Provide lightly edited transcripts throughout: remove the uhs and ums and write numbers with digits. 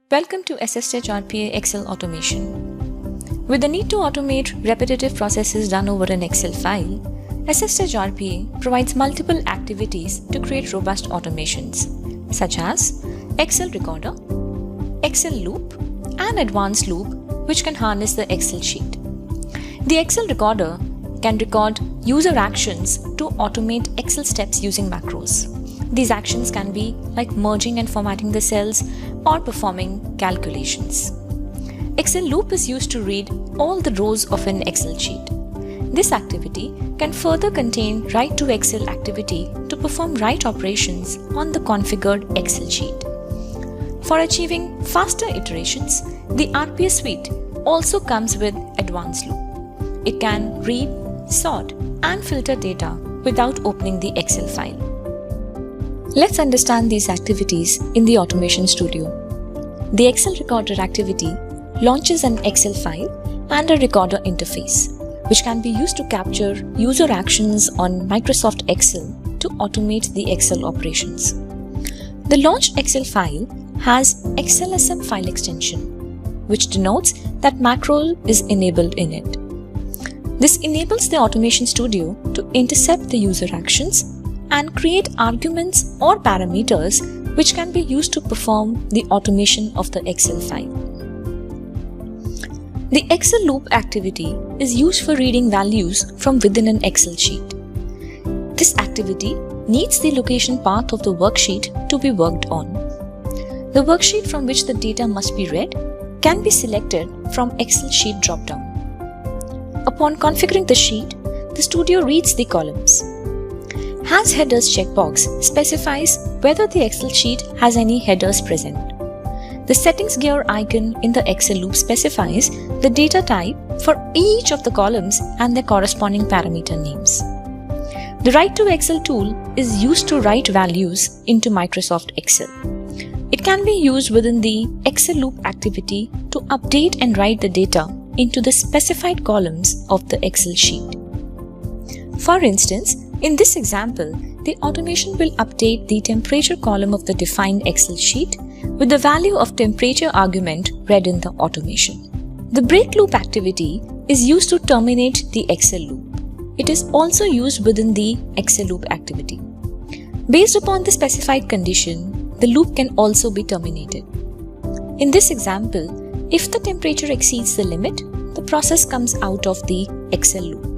Welcome to AssistEdge RPA Excel Automation. With the need to automate repetitive processes done over an Excel file, AssistEdge RPA provides multiple activities to create robust automations, such as Excel Recorder, Excel Loop, and Advanced Loop, which can harness the Excel sheet. The Excel Recorder can record user actions to automate Excel steps using macros. These actions can be like merging and formatting the cells or performing calculations. Excel Loop is used to read all the rows of an Excel sheet. This activity can further contain write to Excel activity to perform write operations on the configured Excel sheet. For achieving faster iterations, the RPA suite also comes with Advanced Loop. It can read, sort, and filter data without opening the Excel file. Let's understand these activities in the Automation Studio. The Excel Recorder activity launches an Excel file and a recorder interface, which can be used to capture user actions on Microsoft Excel to automate the Excel operations. The launched Excel file has XLSM file extension, which denotes that macro is enabled in it. This enables the Automation Studio to intercept the user actions and create arguments or parameters which can be used to perform the automation of the Excel file. The Excel Loop activity is used for reading values from within an Excel sheet. This activity needs the location path of the worksheet to be worked on. The worksheet from which the data must be read can be selected from Excel Sheet dropdown. Upon configuring the sheet, the Studio reads the columns. Has Headers checkbox specifies whether the Excel sheet has any headers present. The Settings gear icon in the Excel Loop specifies the data type for each of the columns and their corresponding parameter names. The Write to Excel tool is used to write values into Microsoft Excel. It can be used within the Excel Loop activity to update and write the data into the specified columns of the Excel sheet. For instance, in this example, the automation will update the temperature column of the defined Excel sheet with the value of temperature argument read in the automation. The break loop activity is used to terminate the Excel loop. It is also used within the Excel loop activity. Based upon the specified condition, the loop can also be terminated. In this example, if the temperature exceeds the limit, the process comes out of the Excel loop.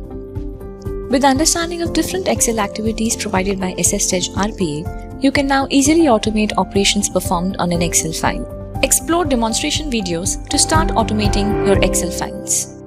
With understanding of different Excel activities provided by AssistEdge RPA, you can now easily automate operations performed on an Excel file. Explore demonstration videos to start automating your Excel files.